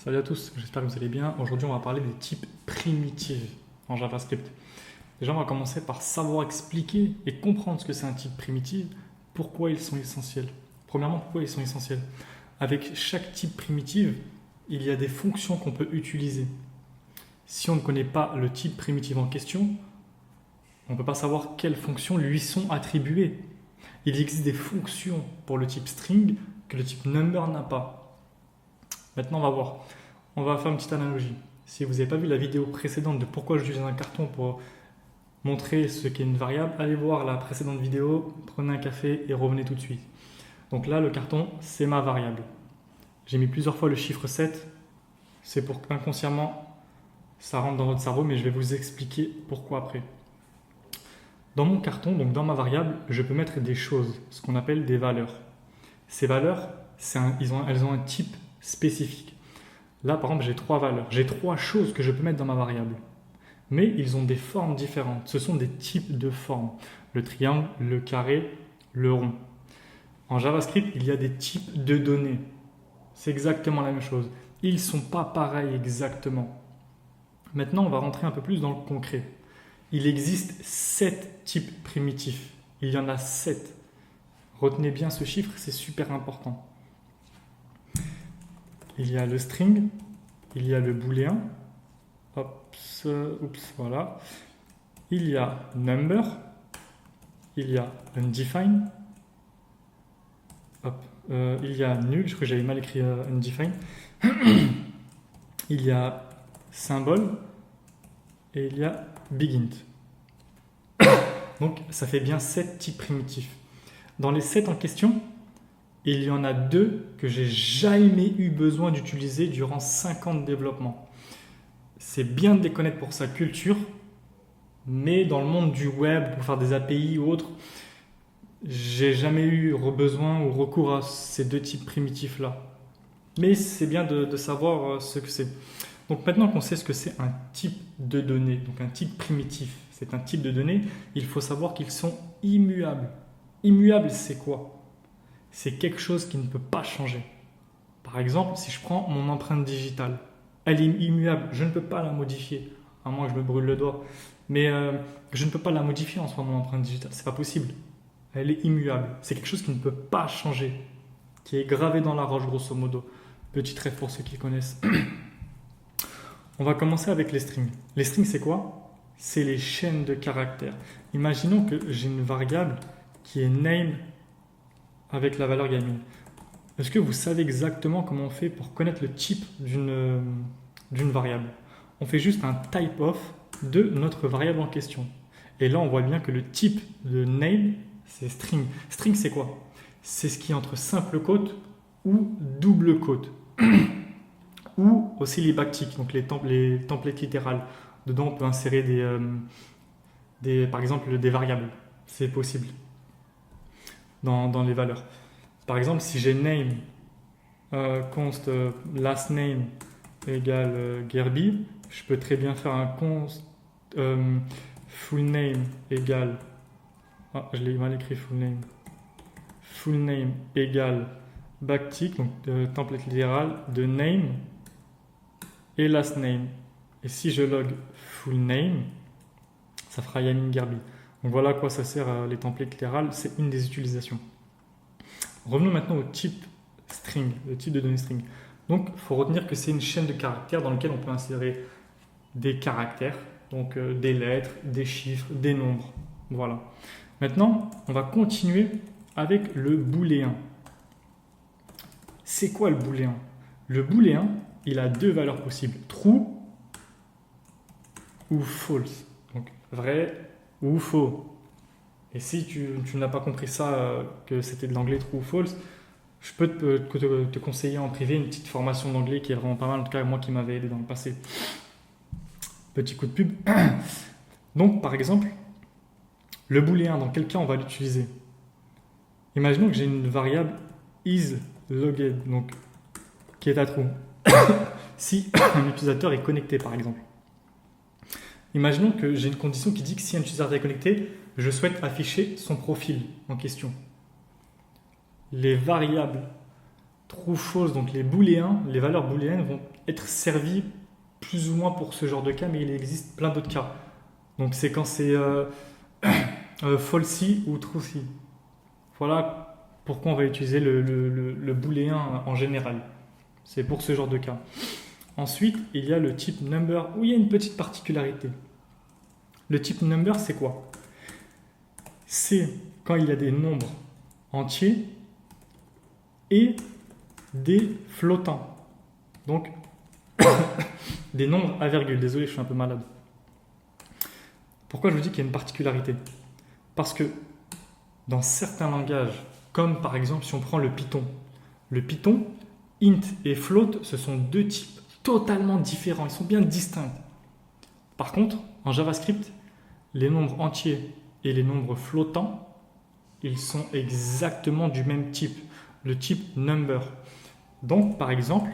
Salut à tous, j'espère que vous allez bien. Aujourd'hui, on va parler des types primitifs en JavaScript. Déjà, on va commencer par savoir expliquer et comprendre ce que c'est un type primitif, pourquoi ils sont essentiels. Premièrement, pourquoi ils sont essentiels? Avec chaque type primitif, il y a des fonctions qu'on peut utiliser. Si on ne connaît pas le type primitif en question, on ne peut pas savoir quelles fonctions lui sont attribuées. Il existe des fonctions pour le type string que le type number n'a pas. Maintenant, on va voir. On va faire une petite analogie. Si vous n'avez pas vu la vidéo précédente de pourquoi j'utilise un carton pour montrer ce qu'est une variable, allez voir la précédente vidéo, prenez un café et revenez tout de suite. Donc là, le carton, c'est ma variable. J'ai mis plusieurs fois le chiffre 7. C'est pour qu'inconsciemment, ça rentre dans votre cerveau, mais je vais vous expliquer pourquoi après. Dans mon carton, donc dans ma variable, je peux mettre des choses, ce qu'on appelle des valeurs. Ces valeurs, elles ont un type spécifique. Là, par exemple, j'ai 3 valeurs. J'ai 3 choses que je peux mettre dans ma variable. Mais ils ont des formes différentes. Ce sont des types de formes. Le triangle, le carré, le rond. En JavaScript, il y a des types de données. C'est exactement la même chose. Ils ne sont pas pareils exactement. Maintenant, on va rentrer un peu plus dans le concret. Il existe 7 types primitifs. Il y en a 7. Retenez bien ce chiffre, c'est super important. Il y a le string, il y a le booléen, voilà. Il y a number, il y a undefined, il y a nul, je crois que j'avais mal écrit undefined, il y a symbole et il y a begin. Donc ça fait bien 7 types primitifs. Dans les 7 en question, il y en a 2 que j'ai jamais eu besoin d'utiliser durant 5 ans de développement. C'est bien de les connaître pour sa culture, mais dans le monde du web, pour faire des API ou autres, j'ai jamais eu besoin ou recours à ces 2 types primitifs-là. Mais c'est bien de savoir ce que c'est. Donc maintenant qu'on sait ce que c'est un type de données, donc un type primitif, c'est un type de données, il faut savoir qu'ils sont immuables. Immuable, c'est quoi? C'est quelque chose qui ne peut pas changer. Par exemple, si je prends mon empreinte digitale, elle est immuable, je ne peux pas la modifier, à moins que je me brûle le doigt. Mais je ne peux pas la modifier en soi, mon empreinte digitale, c'est pas possible. Elle est immuable, c'est quelque chose qui ne peut pas changer, qui est gravé dans la roche grosso modo. Petite rêve pour ceux qui connaissent. On va commencer avec les strings. Les strings, c'est quoi? C'est les chaînes de caractères. Imaginons que j'ai une variable qui est name avec la valeur gaming. Est-ce que vous savez exactement comment on fait pour connaître le type d'une variable? On fait juste un type of de notre variable en question. Et là, on voit bien que le type de name, c'est string. String, c'est quoi? C'est ce qui est entre simple quote ou double quote. Ou aussi les backticks, donc les templates littérales. Dedans, on peut insérer par exemple des variables. C'est possible dans les valeurs. Par exemple, si j'ai name const last name égale Gerby, je peux très bien faire un const full name égale je l'ai mal écrit full name égale backtick, donc template littéral de name et last name. Et si je log full name, ça fera Yamin Gerby. Donc voilà à quoi ça sert les templates littérales, c'est une des utilisations. Revenons maintenant au type string, le type de données string. Donc il faut retenir que c'est une chaîne de caractères dans laquelle on peut insérer des caractères, donc des lettres, des chiffres, des nombres. Voilà. Maintenant, on va continuer avec le booléen. C'est quoi le booléen? Le booléen, il a 2 valeurs possibles, true ou false. Donc vrai ou faux. Et si tu n'as pas compris ça, que c'était de l'anglais true ou false, je peux te conseiller en privé une petite formation d'anglais qui est vraiment pas mal, en tout cas moi qui m'avait aidé dans le passé. Petit coup de pub. Donc par exemple, le booléen, dans quel cas on va l'utiliser? Imaginons que j'ai une variable isLogged, donc qui est à true. Si un utilisateur est connecté par exemple. Imaginons que j'ai une condition qui dit que si un utilisateur est connecté, je souhaite afficher son profil en question. Les variables true false, donc les booléens, les valeurs booléennes vont être servies plus ou moins pour ce genre de cas, mais il existe plein d'autres cas. Donc c'est quand c'est falsy ou truthy. Voilà pourquoi on va utiliser le booléen en général. C'est pour ce genre de cas. Ensuite, il y a le type number où il y a une petite particularité. Le type number, c'est quoi? C'est quand il y a des nombres entiers et des flottants. Donc, des nombres à virgule. Désolé, je suis un peu malade. Pourquoi je vous dis qu'il y a une particularité? Parce que dans certains langages, comme par exemple si on prend le Python, int et float, ce sont deux types totalement différents. Ils sont bien distincts. Par contre, en JavaScript, les nombres entiers et les nombres flottants, ils sont exactement du même type, le type number. Donc, par exemple,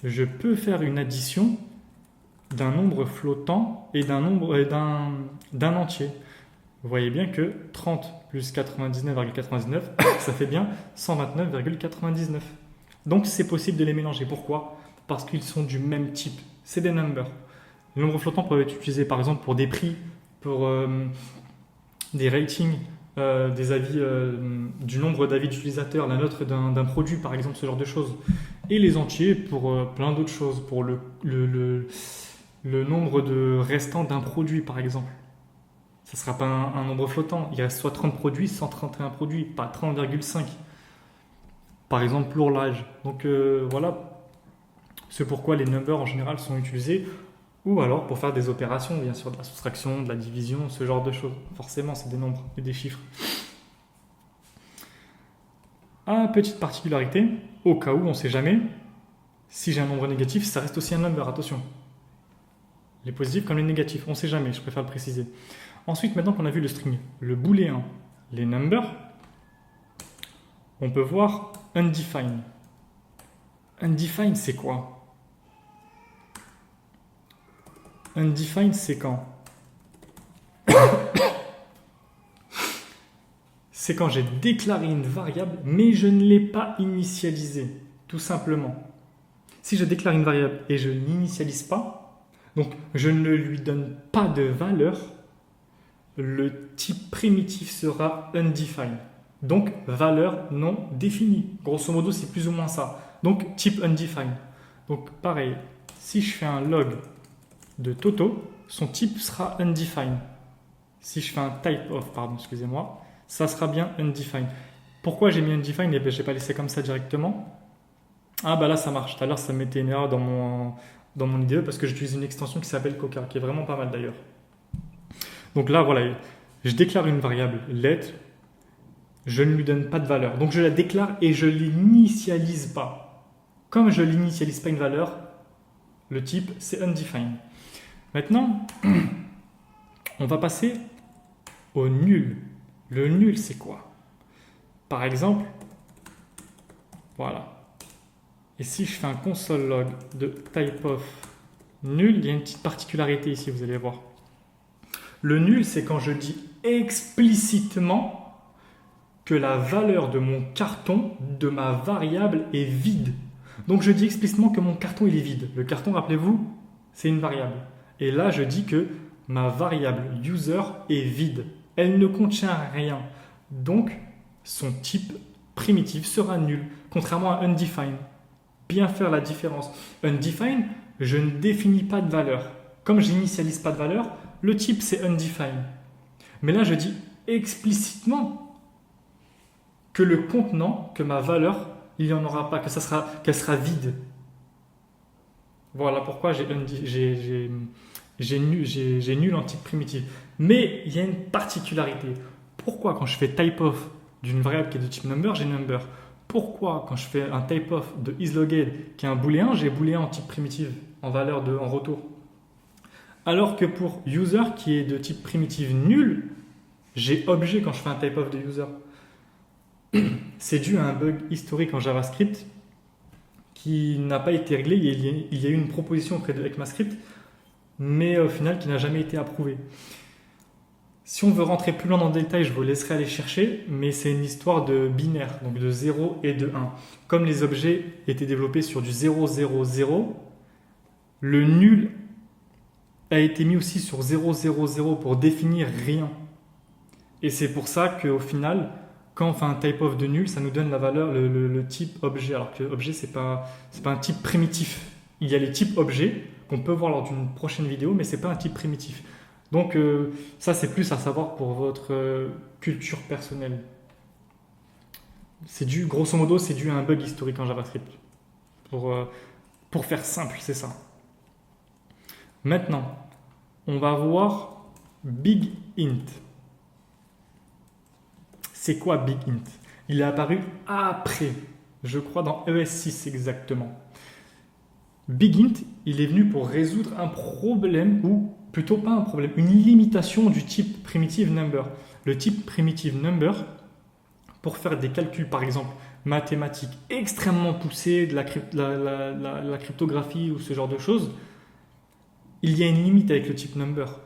je peux faire une addition d'un nombre flottant et d'un entier. Vous voyez bien que 30 plus 99,99, ça fait bien 129,99. Donc, c'est possible de les mélanger. Pourquoi? Parce qu'ils sont du même type. C'est des numbers. Les nombres flottants peuvent être utilisés, par exemple, pour des prix, pour des ratings, des avis, du nombre d'avis d'utilisateurs, la note d'un produit, par exemple, ce genre de choses. Et les entiers pour plein d'autres choses, pour le nombre de restants d'un produit, par exemple. Ça ne sera pas un nombre flottant. Il reste soit 30 produits, 131 produits, pas 30,5. Par exemple, pour l'âge. Donc voilà, c'est pourquoi les numbers en général sont utilisés. Ou alors pour faire des opérations, bien sûr, de la soustraction, de la division, ce genre de choses. Forcément, c'est des nombres et des chiffres. Ah, petite particularité, au cas où, on ne sait jamais, si j'ai un nombre négatif, ça reste aussi un number, attention. Les positifs comme les négatifs, on ne sait jamais, je préfère le préciser. Ensuite, maintenant qu'on a vu le string, le booléen, les numbers, on peut voir undefined. Undefined, c'est quoi? Undefined, c'est quand? C'est quand j'ai déclaré une variable, mais je ne l'ai pas initialisée, tout simplement. Si je déclare une variable et je ne l'initialise pas, donc je ne lui donne pas de valeur, le type primitif sera undefined. Donc, valeur non définie. Grosso modo, c'est plus ou moins ça. Donc, type undefined. Donc, pareil, si je fais un log de Toto, son type sera undefined. Si je fais un type of, pardon, excusez-moi, ça sera bien undefined. Pourquoi j'ai mis undefined et je n'ai pas laissé comme ça directement? Ah bah là ça marche. Tout à l'heure ça me mettait une erreur dans mon IDE parce que j'utilise une extension qui s'appelle Coca, qui est vraiment pas mal d'ailleurs. Donc là voilà, je déclare une variable let, je ne lui donne pas de valeur. Donc je la déclare et je ne l'initialise pas. Comme je ne l'initialise pas une valeur, le type c'est undefined. Maintenant, on va passer au nul. Le nul, c'est quoi? Par exemple, voilà. Et si je fais un console log de type of nul, il y a une petite particularité ici, vous allez voir. Le nul, c'est quand je dis explicitement que la valeur de mon carton, de ma variable, est vide. Donc je dis explicitement que mon carton il est vide. Le carton, rappelez-vous, c'est une variable. Et là, je dis que ma variable user est vide. Elle ne contient rien. Donc, son type primitif sera nul, contrairement à undefined. Bien faire la différence. Undefined, je ne définis pas de valeur. Comme je n'initialise pas de valeur, le type c'est undefined. Mais là, je dis explicitement que le contenant, que ma valeur, il n'y en aura pas, qu'elle sera vide. Voilà pourquoi j'ai nul en type primitif. Mais il y a une particularité. Pourquoi quand je fais type of d'une variable qui est de type number, j'ai number? Pourquoi quand je fais un type of de isLogged qui est un booléen, j'ai booléen en type primitif, en valeur en retour? Alors que pour user qui est de type primitif nul, j'ai objet quand je fais un type of de user. C'est dû à un bug historique en JavaScript qui n'a pas été réglé. Il y a eu une proposition auprès de ECMAScript, mais au final qui n'a jamais été approuvée. Si on veut rentrer plus loin dans le détail, je vous laisserai aller chercher, mais c'est une histoire de binaire, donc de 0 et de 1. Comme les objets étaient développés sur du 0, 0, 0, le nul a été mis aussi sur 0, 0, 0 pour définir rien. Et c'est pour ça qu'au final, quand on fait un type-of de nul, ça nous donne la valeur, le type objet. Alors que objet, c'est pas un type primitif. Il y a les types objets qu'on peut voir lors d'une prochaine vidéo, mais c'est pas un type primitif. Donc ça, c'est plus à savoir pour votre culture personnelle. C'est dû, grosso modo, c'est dû à un bug historique en JavaScript. Pour faire simple, c'est ça. Maintenant, on va voir Big Int. C'est quoi Big Int? Il est apparu après, je crois dans ES6 exactement. Big Int, il est venu pour résoudre un problème, ou plutôt pas un problème, une limitation du type primitive number. Le type primitive number, pour faire des calculs par exemple mathématiques extrêmement poussés, de la cryptographie ou ce genre de choses, il y a une limite avec le type number.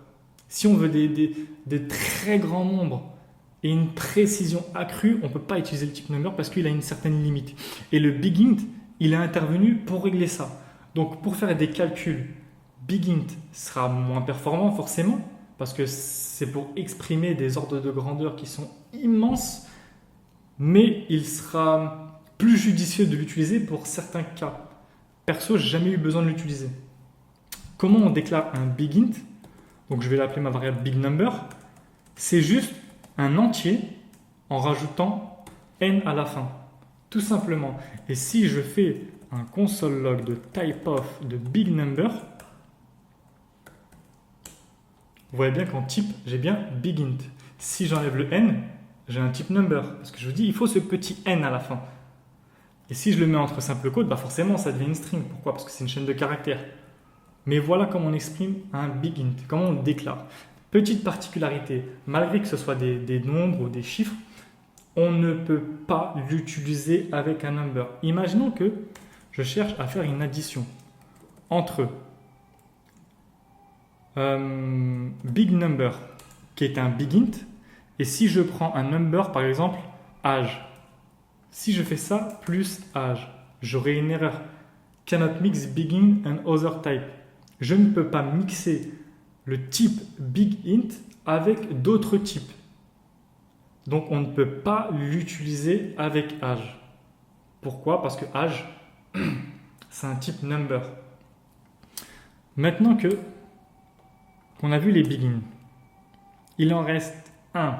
Si on veut des très grands nombres et une précision accrue, on ne peut pas utiliser le type number parce qu'il a une certaine limite. Et le Big Int, il est intervenu pour régler ça. Donc pour faire des calculs, Big Int sera moins performant forcément, parce que c'est pour exprimer des ordres de grandeur qui sont immenses, mais il sera plus judicieux de l'utiliser pour certains cas. Perso, j'ai jamais eu besoin de l'utiliser. Comment on déclare un Big Int? Donc je vais l'appeler ma variable Big Number. C'est juste un entier en rajoutant n à la fin, tout simplement. Et si je fais un console log de typeof de Big Number, vous voyez bien qu'en type, j'ai bien Big Int. Si j'enlève le n, j'ai un type number, parce que je vous dis, il faut ce petit n à la fin. Et si je le mets entre simple code, bah forcément, ça devient une string. Pourquoi? Parce que c'est une chaîne de caractères. Mais voilà comment on exprime un Big Int, comment on le déclare. Petite particularité, malgré que ce soit des nombres ou des chiffres, on ne peut pas l'utiliser avec un number. Imaginons que je cherche à faire une addition entre big number, qui est un big int, et si je prends un number, par exemple, âge. Si je fais ça plus âge, j'aurai une erreur. Cannot mix big int and other type. Je ne peux pas mixer le type big int avec d'autres types. Donc on ne peut pas l'utiliser avec âge. Pourquoi? Parce que âge, c'est un type number. Maintenant qu'on a vu les big int, il en reste un.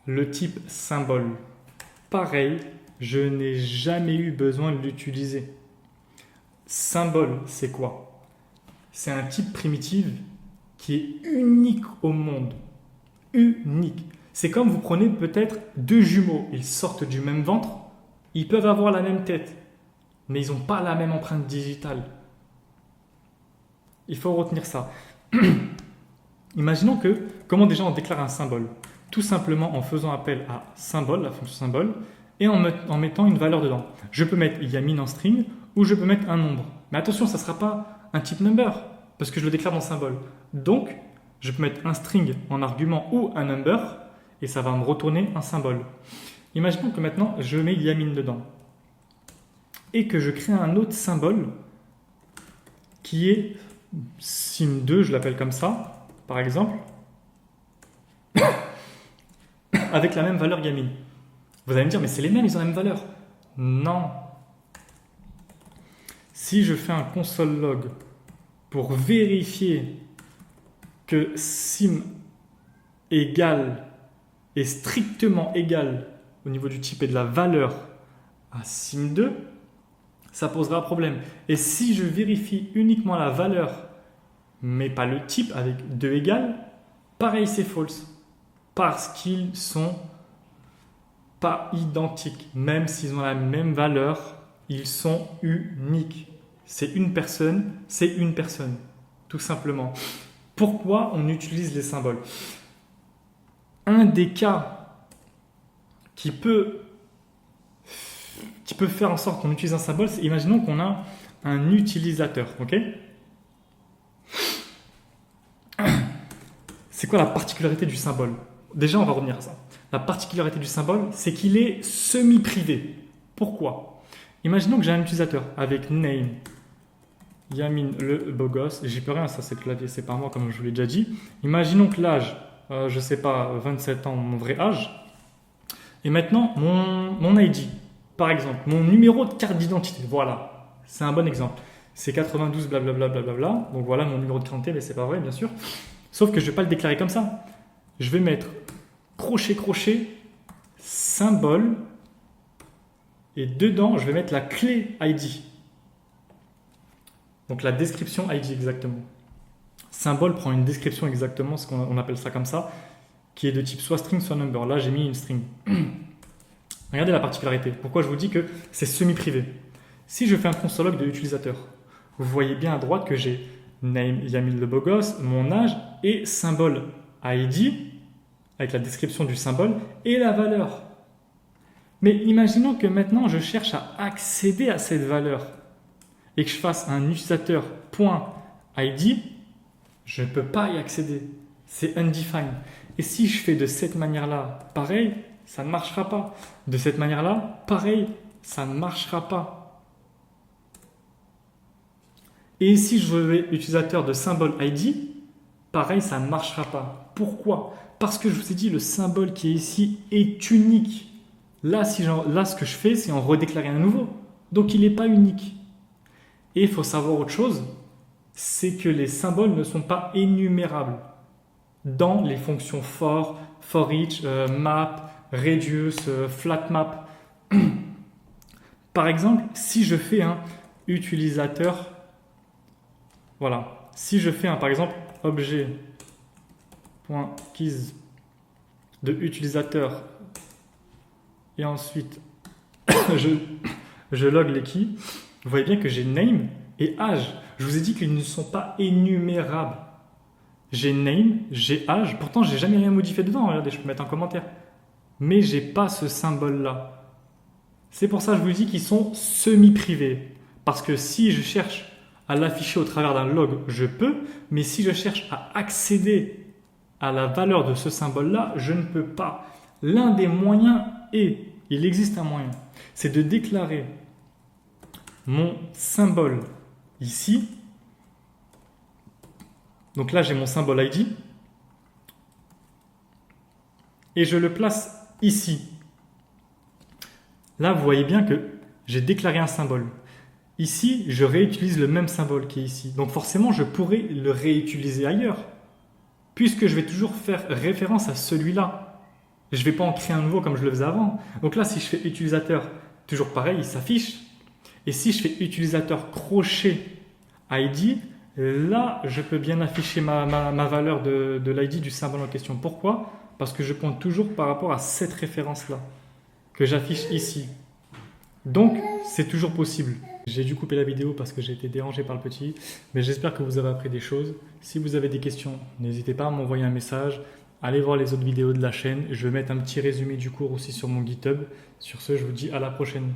Le type symbole. Pareil, je n'ai jamais eu besoin de l'utiliser. Symbole, c'est quoi? C'est un type primitif qui est unique au monde. Unique. C'est comme vous prenez peut-être deux jumeaux, ils sortent du même ventre, ils peuvent avoir la même tête, mais ils n'ont pas la même empreinte digitale. Il faut retenir ça. Imaginons comment déjà on déclare un symbole? Tout simplement en faisant appel à symbole, la fonction symbole, et en mettant une valeur dedans. Je peux mettre yamin en string, ou je peux mettre un nombre. Mais attention, ça ne sera pas un type number, parce que je le déclare dans symbole. Donc, je peux mettre un string en argument ou un number, et ça va me retourner un symbole. Imaginons que maintenant, je mets yamin dedans. Et que je crée un autre symbole qui est sim2, je l'appelle comme ça, par exemple, avec la même valeur yamin. Vous allez me dire, mais c'est les mêmes, ils ont la même valeur. Non. Si je fais un console log pour vérifier que sim égale est strictement égal au niveau du type et de la valeur à sim2, ça posera problème. Et si je vérifie uniquement la valeur, mais pas le type avec 2 égales, pareil, c'est false. Parce qu'ils sont pas identiques. Même s'ils ont la même valeur, ils sont uniques. C'est une personne, tout simplement. Pourquoi on utilise les symboles? Un des cas qui peut faire en sorte qu'on utilise un symbole, c'est imaginons qu'on a un utilisateur, ok? c'est quoi la particularité du symbole? Déjà, on va revenir à ça. La particularité du symbole, c'est qu'il est semi-privé. Pourquoi? Imaginons que j'ai un utilisateur avec name, Yamin le beau gosse, j'y peux rien, ça c'est le clavier, c'est pas moi comme je vous l'ai déjà dit. Imaginons que l'âge, je sais pas, 27 ans, mon vrai âge. Et maintenant, mon ID, par exemple, mon numéro de carte d'identité, voilà, c'est un bon exemple. C'est 92 blablabla blablabla, donc voilà mon numéro de carte d'identité, mais c'est pas vrai bien sûr. Sauf que je vais pas le déclarer comme ça. Je vais mettre crochet, crochet, symbole, et dedans, je vais mettre la clé ID. Donc la description ID exactement. Symbole prend une description exactement, ce qu'on appelle ça comme ça, qui est de type soit string, soit number. Là, j'ai mis une string. Regardez la particularité. Pourquoi je vous dis que c'est semi-privé. Si je fais un console log de l'utilisateur, vous voyez bien à droite que j'ai name Yamin le beau gosse, mon âge et symbole ID, avec la description du symbole et la valeur. Mais imaginons que maintenant je cherche à accéder à cette valeur et que je fasse un utilisateur.id, je ne peux pas y accéder. C'est undefined. Et si je fais de cette manière-là, pareil, ça ne marchera pas. De cette manière-là, pareil, ça ne marchera pas. Et si je veux utilisateur de symbole ID, pareil, ça ne marchera pas. Pourquoi? Parce que je vous ai dit, le symbole qui est ici est unique. Là, ce que je fais, c'est en redéclarer un nouveau. Donc, il n'est pas unique. Et il faut savoir autre chose, c'est que les symboles ne sont pas énumérables dans les fonctions for each, map, reduce, flat map. Par exemple, si je fais un utilisateur, voilà, si je fais un, par exemple, objet.keys de utilisateur et ensuite je log les keys, vous voyez bien que j'ai name et âge. Je vous ai dit qu'ils ne sont pas énumérables. J'ai name, j'ai âge, pourtant j'ai jamais rien modifié dedans, regardez, je peux mettre un commentaire. Mais j'ai pas ce symbole-là. C'est pour ça que je vous dis qu'ils sont semi-privés. Parce que si je cherche à l'afficher au travers d'un log, je peux, mais si je cherche à accéder à la valeur de ce symbole-là, je ne peux pas. L'un des moyens est, il existe un moyen, c'est de déclarer mon symbole ici. Donc là, j'ai mon symbole ID. Et je le place ici. Là, vous voyez bien que j'ai déclaré un symbole. Ici, je réutilise le même symbole qui est ici. Donc forcément, je pourrais le réutiliser ailleurs. Puisque je vais toujours faire référence à celui-là. Je ne vais pas en créer un nouveau comme je le faisais avant. Donc là, si je fais utilisateur, toujours pareil, il s'affiche. Et si je fais utilisateur crochet ID, là, je peux bien afficher ma valeur de l'ID du symbole en question. Pourquoi? Parce que je pointe toujours par rapport à cette référence-là, que j'affiche ici. Donc, c'est toujours possible. J'ai dû couper la vidéo parce que j'ai été dérangé par le petit, mais j'espère que vous avez appris des choses. Si vous avez des questions, n'hésitez pas à m'envoyer un message. Allez voir les autres vidéos de la chaîne. Je vais mettre un petit résumé du cours aussi sur mon GitHub. Sur ce, je vous dis à la prochaine.